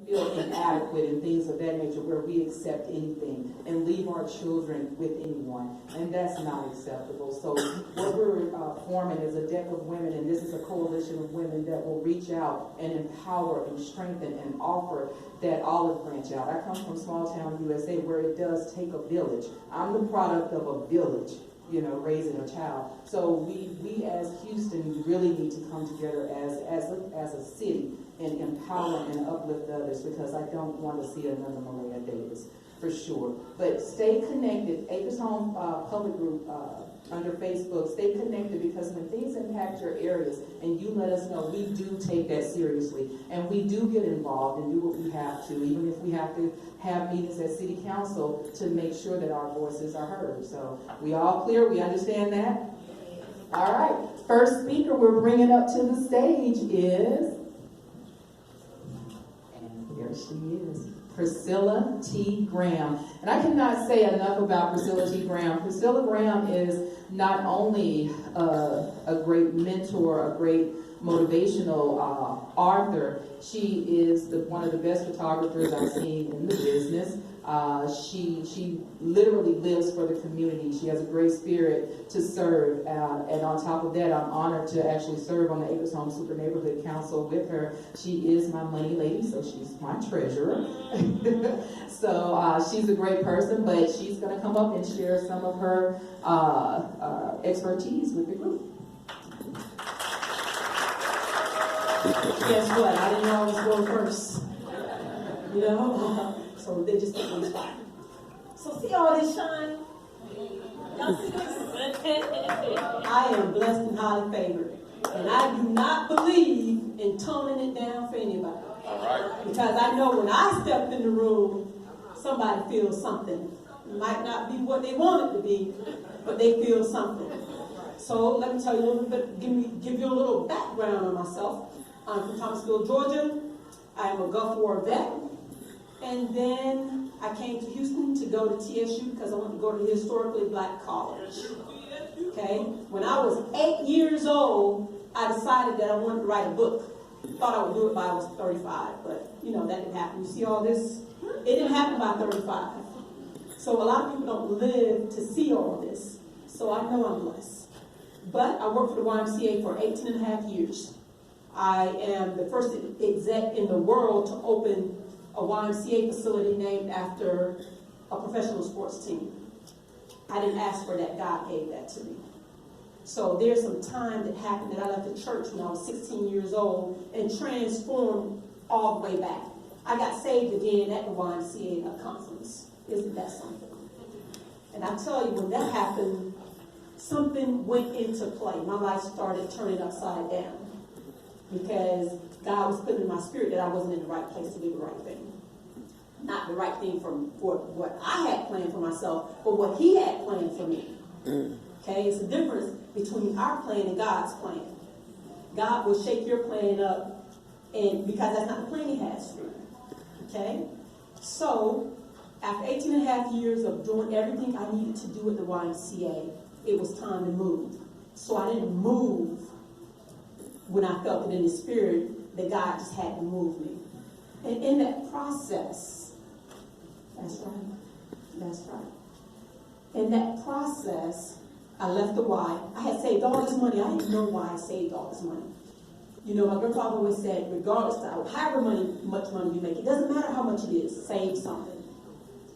feel inadequate and things of that nature where we accept anything and leave our children with anyone. And that's not acceptable. So what we're forming is a deck of women, and this is a coalition of women that will reach out and empower and strengthen and offer that olive branch out. I come from small town USA where it does take a village. I'm the product of a village, you know, raising a child. So we as Houston really need to come together as a city and empower and uplift others, because I don't want to see another Maria Davis, for sure. But stay connected. Acres Home Public Group under Facebook. Stay connected, because when things impact your areas and you let us know, we do take that seriously. And we do get involved and do what we have to, even if we have to have meetings at City Council to make sure that our voices are heard. So we all clear? We understand that? All right. First speaker we're bringing up to the stage is, and there she is, Priscilla T. Graham. And I cannot say enough about Priscilla T. Graham. Priscilla Graham is not only a great mentor, a great motivational author. She is one of the best photographers I've seen in the business. She literally lives for the community. She has a great spirit to serve. And on top of that, I'm honored to actually serve on the Acres Home Super Neighborhood Council with her. She is my money lady, so she's my treasurer. So she's a great person, but she's going to come up and share some of her expertise with the group. Guess what? I didn't always go first. You know? So they just took one spot. So see all this shine? Y'all see this? I am blessed and highly favored. And I do not believe in toning it down for anybody. All right. Because I know when I step in the room, somebody feels something. It might not be what they want it to be, but they feel something. So let me tell you a little bit, give you a little background on myself. I'm from Thomasville, Georgia. I am a Gulf War vet. And then I came to Houston to go to TSU because I wanted to go to the historically black college. Okay? When I was 8 years old, I decided that I wanted to write a book. Thought I would do it by I was 35, but you know, that didn't happen. You see all this? It didn't happen by 35. So a lot of people don't live to see all this. So I know I'm blessed. But I worked for the YMCA for 18 and a half years. I am the first exec in the world to open a YMCA facility named after a professional sports team. I didn't ask for that. God gave that to me. So there's some time that happened that I left the church when I was 16 years old and transformed all the way back. I got saved again at the YMCA at a conference. Isn't that something? And I tell you, when that happened, something went into play. My life started turning upside down because God was putting in my spirit that I wasn't in the right place to do the right thing. Not the right thing for what I had planned for myself, but what He had planned for me. Okay, it's a difference between our plan and God's plan. God will shake your plan up, and because that's not the plan He has for you. Okay? So, after 18 and a half years of doing everything I needed to do at the YMCA, it was time to move. So I didn't move when I felt it in the spirit that God just had to move me. And in that process, that's right. In that process, I left the Y. I had saved all this money. I didn't know why I saved all this money. You know, my grandfather always said, regardless of however much money you make, it doesn't matter how much it is, save something.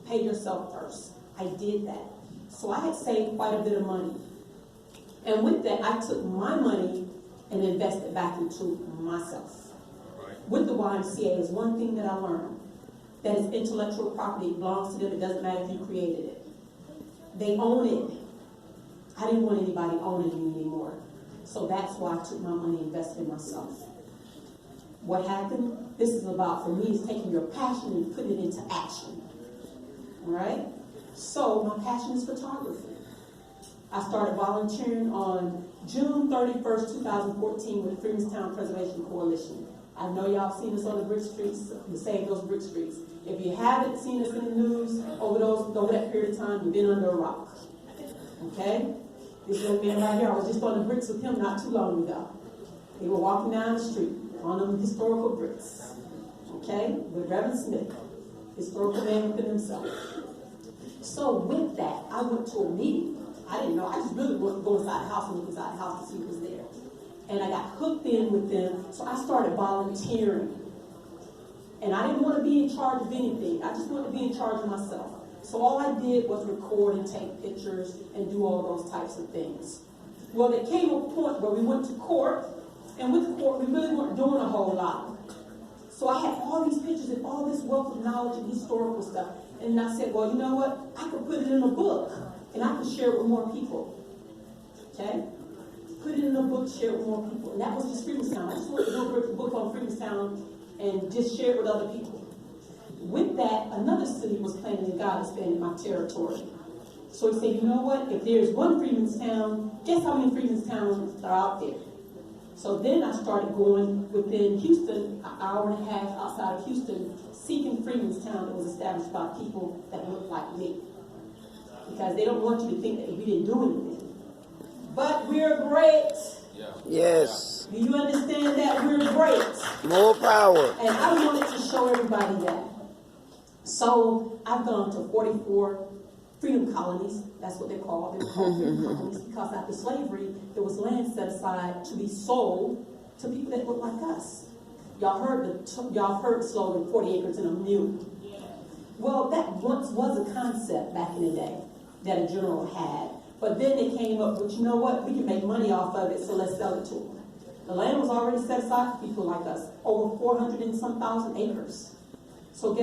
Pay yourself first. I did that. So I had saved quite a bit of money. And with that, I took my money and invested back into myself. Right. With the YMCA, is one thing that I learned. That is intellectual property. It belongs to them. It doesn't matter if you created it. They own it. I didn't want anybody owning me anymore. So that's why I took my money and invested in myself. What happened? This is about, for me, is taking your passion and putting it into action. All right? So my passion is photography. I started volunteering on June 31st, 2014 with the Freemanstown Preservation Coalition. I know y'all have seen us on the brick streets, the Save Those Brick Streets. If you haven't seen us in the news over that period of time, you've been under a rock. Okay? This young man right here, I was just on the bricks with him not too long ago. They were walking down the street on them historical bricks. Okay, with Reverend Smith, historical man within himself. So with that, I went to a meeting. I didn't know. I just really wanted to go inside the house and look inside the house to see who was there. And I got hooked in with them, so I started volunteering. And I didn't want to be in charge of anything. I just wanted to be in charge of myself. So all I did was record and take pictures and do all those types of things. Well, there came a point where we went to court, and with the court, we really weren't doing a whole lot. So I had all these pictures and all this wealth of knowledge and historical stuff. And I said, well, you know what? I could put it in a book, and I could share it with more people. Okay? Put it in a book, share it with more people. And that was just Freemanstown. I just wanted to do a book on Freemanstown and just share it with other people. With that, another city was planning, and God expanded my territory. So he said, you know what? If there's one Freemanstown, guess how many Freemanstowns are out there? So then I started going within Houston, an hour and a half outside of Houston, seeking Freemanstown that was established by people that looked like me. Because they don't want you to think that we didn't do anything. But we're great. Yes. Do you understand that we're great? More power. And I wanted to show everybody that. So I've gone to 44 freedom colonies. That's what they're called. They're called freedom colonies because after slavery, there was land set aside to be sold to people that look like us. Y'all heard the slogan, 40 acres and a mule. Well, that once was a concept back in the day that a general had. But then they came up with, you know what, we can make money off of it, so let's sell it to them. The land was already set aside for people like us, over 400 and some thousand acres. So guess